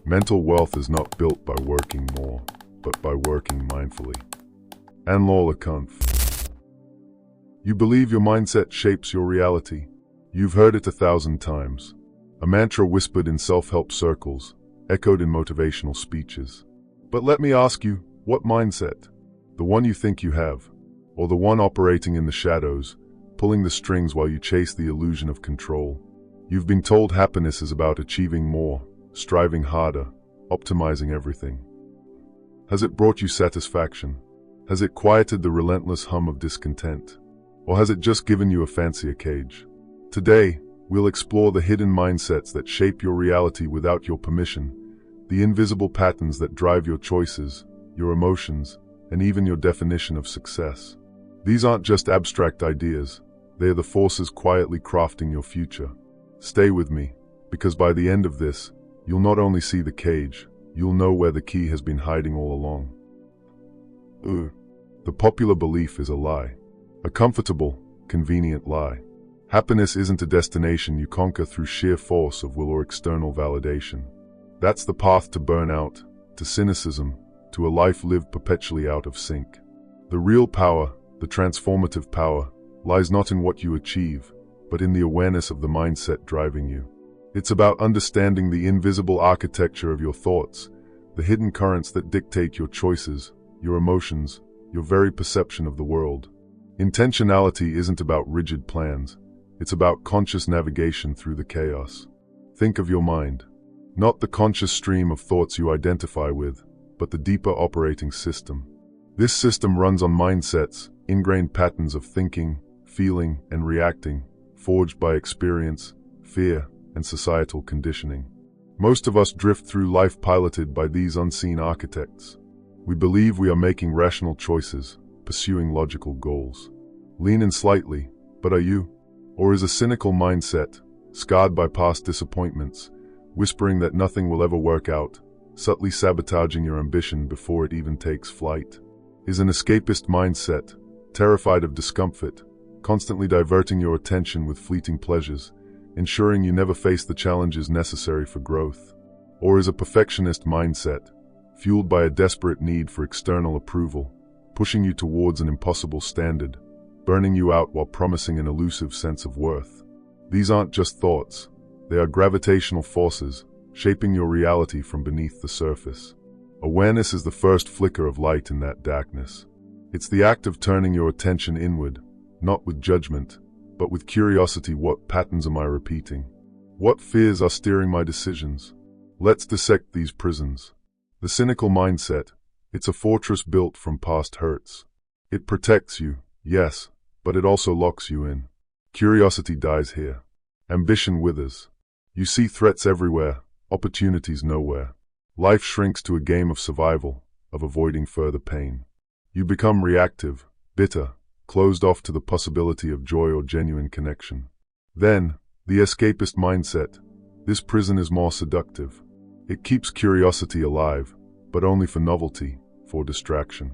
Mental wealth is not built by working more, but by working mindfully. Anne-Laure Le Cunff. You believe your mindset shapes your reality. You've heard it 1,000 times. A mantra whispered in self-help circles, echoed in motivational speeches. But let me ask you, what mindset? The one you think you have, or the one operating in the shadows, pulling the strings while you chase the illusion of control? You've been told happiness is about achieving more, striving harder, optimizing everything. Has it brought you satisfaction? Has it quieted the relentless hum of discontent? Or has it just given you a fancier cage? Today, we'll explore the hidden mindsets that shape your reality without your permission, the invisible patterns that drive your choices, your emotions, and even your definition of success. These aren't just abstract ideas, they are the forces quietly crafting your future. Stay with me, because by the end of this, you'll not only see the cage, you'll know where the key has been hiding all along. The popular belief is a lie. A comfortable, convenient lie. Happiness isn't a destination you conquer through sheer force of will or external validation. That's the path to burnout, to cynicism, to a life lived perpetually out of sync. The real power, the transformative power, lies not in what you achieve, but in the awareness of the mindset driving you. It's about understanding the invisible architecture of your thoughts, the hidden currents that dictate your choices, your emotions, your very perception of the world. Intentionality isn't about rigid plans, it's about conscious navigation through the chaos. Think of your mind, not the conscious stream of thoughts you identify with, but the deeper operating system. This system runs on mindsets, ingrained patterns of thinking, feeling, and reacting, forged by experience, fear, and societal conditioning. Most of us drift through life piloted by these unseen architects. We believe we are making rational choices, pursuing logical goals. Lean in slightly, but are you? Or is a cynical mindset, scarred by past disappointments, whispering that nothing will ever work out, subtly sabotaging your ambition before it even takes flight? Is an escapist mindset, terrified of discomfort, constantly diverting your attention with fleeting pleasures, ensuring you never face the challenges necessary for growth? Or is a perfectionist mindset, fueled by a desperate need for external approval, pushing you towards an impossible standard, burning you out while promising an elusive sense of worth? These aren't just thoughts, they are gravitational forces, shaping your reality from beneath the surface. Awareness is the first flicker of light in that darkness. It's the act of turning your attention inward, not with judgment, but with curiosity. What patterns am I repeating? What fears are steering my decisions? Let's dissect these prisons. The cynical mindset, it's a fortress built from past hurts. It protects you, yes, but it also locks you in. Curiosity dies here. Ambition withers. You see threats everywhere, opportunities nowhere. Life shrinks to a game of survival, of avoiding further pain. You become reactive, bitter, closed off to the possibility of joy or genuine connection. Then, the escapist mindset. This prison is more seductive. It keeps curiosity alive, but only for novelty, for distraction.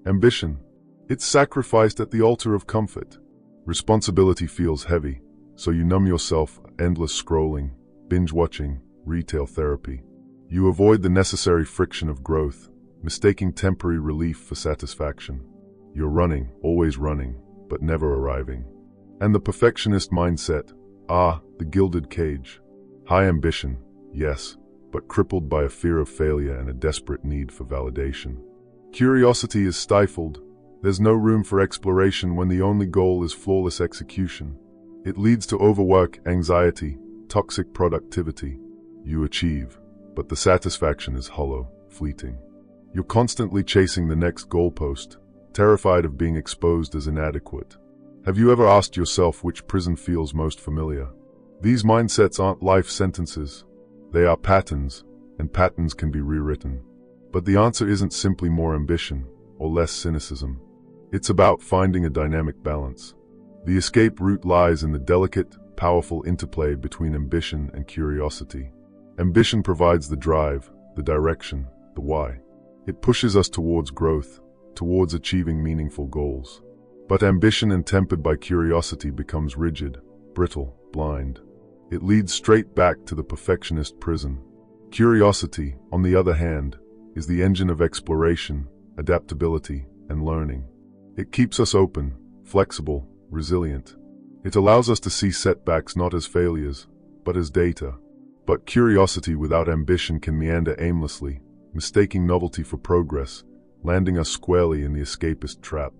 Ambition. It's sacrificed at the altar of comfort. Responsibility feels heavy, so you numb yourself, endless scrolling, binge-watching, retail therapy. You avoid the necessary friction of growth, mistaking temporary relief for satisfaction. You're running, always running, but never arriving. And the perfectionist mindset, the gilded cage. High ambition, yes, but crippled by a fear of failure and a desperate need for validation. Curiosity is stifled. There's no room for exploration when the only goal is flawless execution. It leads to overwork, anxiety, toxic productivity. You achieve, but the satisfaction is hollow, fleeting. You're constantly chasing the next goalpost, terrified of being exposed as inadequate. Have you ever asked yourself which prison feels most familiar? These mindsets aren't life sentences. They are patterns, and patterns can be rewritten. But the answer isn't simply more ambition or less cynicism. It's about finding a dynamic balance. The escape route lies in the delicate, powerful interplay between ambition and curiosity. Ambition provides the drive, the direction, the why. It pushes us towards growth, towards achieving meaningful goals. But ambition untempered by curiosity becomes rigid, brittle, blind. It leads straight back to the perfectionist prison. Curiosity, on the other hand, is the engine of exploration, adaptability, and learning. It keeps us open, flexible, resilient. It allows us to see setbacks not as failures, but as data. But curiosity without ambition can meander aimlessly, mistaking novelty for progress, landing us squarely in the escapist trap.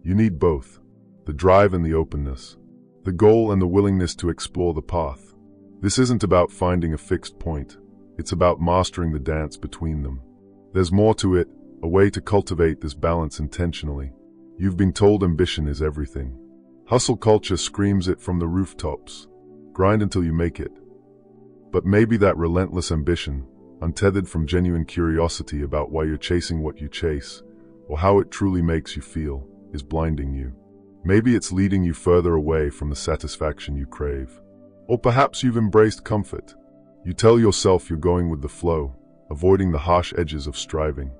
You need both, the drive and the openness, the goal and the willingness to explore the path. This isn't about finding a fixed point, it's about mastering the dance between them. There's more to it, a way to cultivate this balance intentionally. You've been told ambition is everything. Hustle culture screams it from the rooftops. Grind until you make it. But maybe that relentless ambition, untethered from genuine curiosity about why you're chasing what you chase, or how it truly makes you feel, is blinding you. Maybe it's leading you further away from the satisfaction you crave. Or perhaps you've embraced comfort. You tell yourself you're going with the flow, avoiding the harsh edges of striving.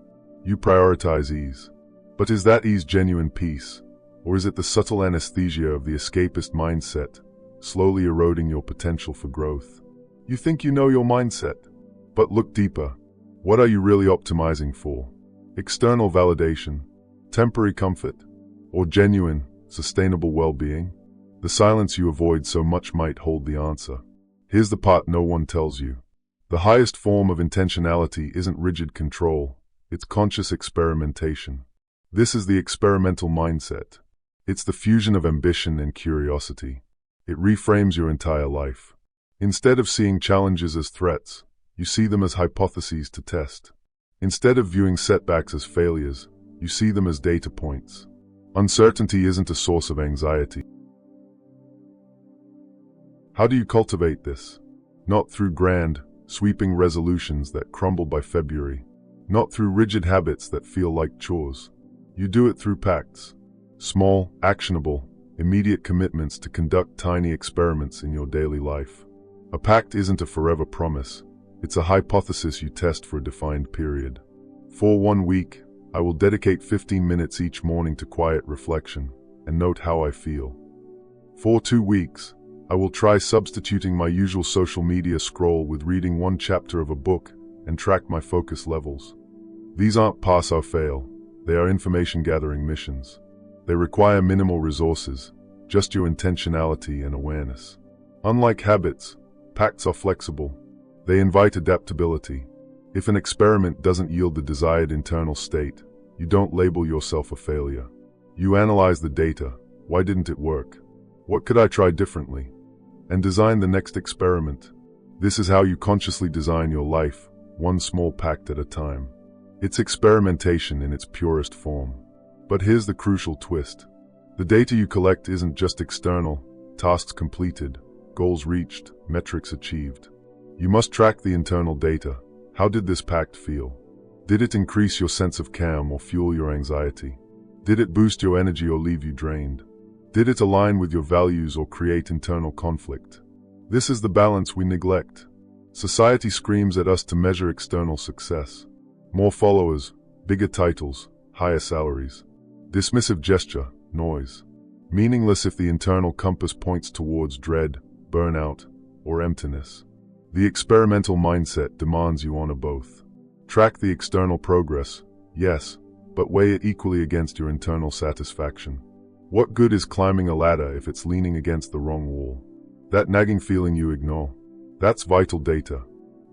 You prioritize ease. But is that ease genuine peace? Or is it the subtle anesthesia of the escapist mindset, slowly eroding your potential for growth? You think you know your mindset, but look deeper. What are you really optimizing for? External validation, temporary comfort, or genuine, sustainable well-being? The silence you avoid so much might hold the answer. Here's the part no one tells you. The highest form of intentionality isn't rigid control, it's conscious experimentation. This is the experimental mindset. It's the fusion of ambition and curiosity. It reframes your entire life. Instead of seeing challenges as threats, you see them as hypotheses to test. Instead of viewing setbacks as failures, you see them as data points. Uncertainty isn't a source of anxiety. How do you cultivate this? Not through grand, sweeping resolutions that crumble by February. Not through rigid habits that feel like chores. You do it through pacts. Small, actionable, immediate commitments to conduct tiny experiments in your daily life. A pact isn't a forever promise. It's a hypothesis you test for a defined period. For 1 week, I will dedicate 15 minutes each morning to quiet reflection and note how I feel. For 2 weeks, I will try substituting my usual social media scroll with reading 1 chapter of a book and track my focus levels. These aren't pass or fail. They are information-gathering missions. They require minimal resources, just your intentionality and awareness. Unlike habits, pacts are flexible. They invite adaptability. If an experiment doesn't yield the desired internal state, you don't label yourself a failure. You analyze the data. Why didn't it work? What could I try differently? And design the next experiment. This is how you consciously design your life, one small pact at a time. It's experimentation in its purest form. But here's the crucial twist. The data you collect isn't just external, tasks completed, goals reached, metrics achieved. You must track the internal data. How did this pact feel? Did it increase your sense of calm or fuel your anxiety? Did it boost your energy or leave you drained? Did it align with your values or create internal conflict? This is the balance we neglect. Society screams at us to measure external success. More followers, bigger titles, higher salaries. Dismissive gesture, noise. Meaningless if the internal compass points towards dread, burnout, or emptiness. The experimental mindset demands you honor both. Track the external progress, yes, but weigh it equally against your internal satisfaction. What good is climbing a ladder if it's leaning against the wrong wall? That nagging feeling you ignore. That's vital data.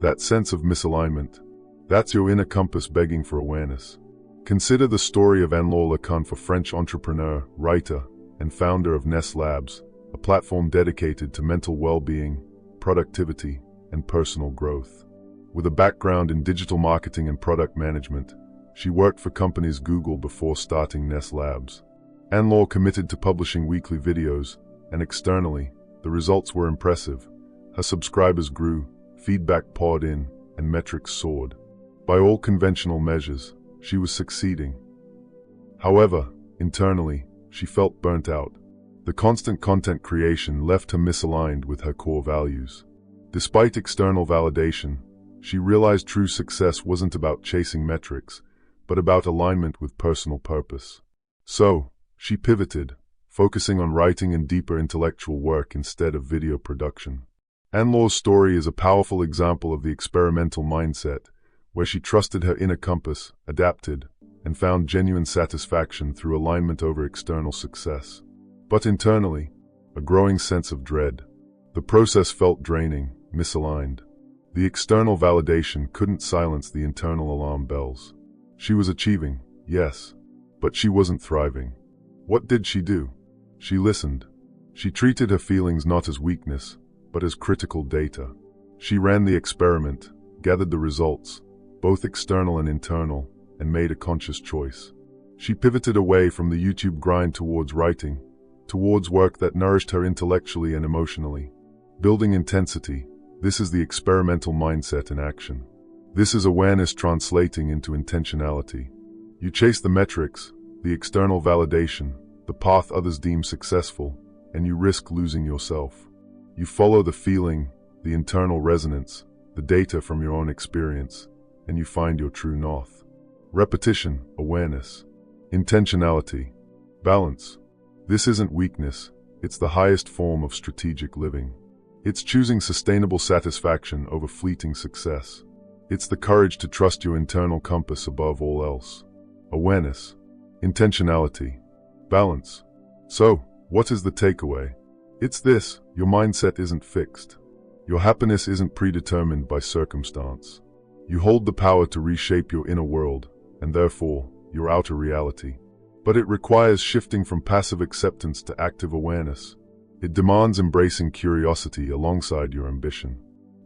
That sense of misalignment. That's your inner compass begging for awareness. Consider the story of Anne-Laure Le Cunff, a French entrepreneur, writer, and founder of Nest Labs, a platform dedicated to mental well-being, productivity, and personal growth. With a background in digital marketing and product management, she worked for companies Google before starting Nest Labs. Anne-Laure committed to publishing weekly videos, and externally, the results were impressive. Her subscribers grew, feedback poured in, and metrics soared. By all conventional measures, she was succeeding. However, internally, she felt burnt out. The constant content creation left her misaligned with her core values. Despite external validation, she realized true success wasn't about chasing metrics, but about alignment with personal purpose. So, she pivoted, focusing on writing and deeper intellectual work instead of video production. Anne-Laure's story is a powerful example of the experimental mindset, where she trusted her inner compass, adapted, and found genuine satisfaction through alignment over external success. But internally, a growing sense of dread. The process felt draining, misaligned. The external validation couldn't silence the internal alarm bells. She was achieving, yes, but she wasn't thriving. What did she do? She listened. She treated her feelings not as weakness, but as critical data. She ran the experiment, gathered the results, both external and internal, and made a conscious choice. She pivoted away from the YouTube grind towards writing, towards work that nourished her intellectually and emotionally. Building intensity, this is the experimental mindset in action. This is awareness translating into intentionality. You chase the metrics, the external validation, the path others deem successful, and you risk losing yourself. You follow the feeling, the internal resonance, the data from your own experience, and you find your true north. Repetition, awareness, intentionality, balance. This isn't weakness, it's the highest form of strategic living. It's choosing sustainable satisfaction over fleeting success. It's the courage to trust your internal compass above all else. Awareness, intentionality, balance. So, what is the takeaway? It's this: your mindset isn't fixed. Your happiness isn't predetermined by circumstance. You hold the power to reshape your inner world, and therefore, your outer reality. But it requires shifting from passive acceptance to active awareness. It demands embracing curiosity alongside your ambition.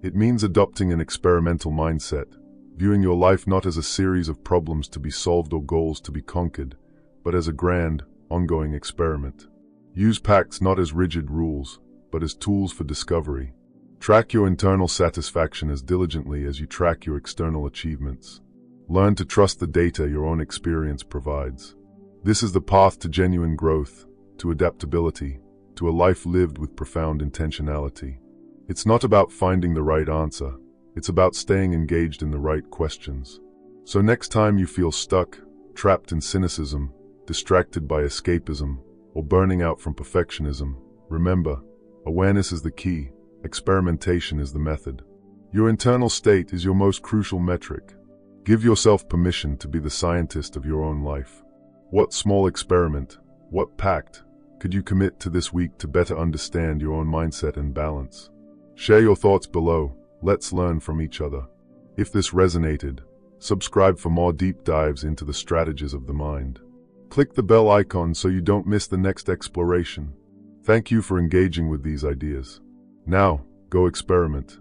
It means adopting an experimental mindset, viewing your life not as a series of problems to be solved or goals to be conquered, but as a grand, ongoing experiment. Use pacts not as rigid rules, but as tools for discovery. Track your internal satisfaction as diligently as you track your external achievements. Learn to trust the data your own experience provides. This is the path to genuine growth, to adaptability, to a life lived with profound intentionality. It's not about finding the right answer, it's about staying engaged in the right questions. So next time you feel stuck, trapped in cynicism, distracted by escapism, or burning out from perfectionism, remember, awareness is the key, experimentation is the method. Your internal state is your most crucial metric. Give yourself permission to be the scientist of your own life. What small experiment, what pact, could you commit to this week to better understand your own mindset and balance? Share your thoughts below. Let's learn from each other. If this resonated, subscribe for more deep dives into the strategies of the mind. Click the bell icon so you don't miss the next exploration. Thank you for engaging with these ideas. Now, go experiment.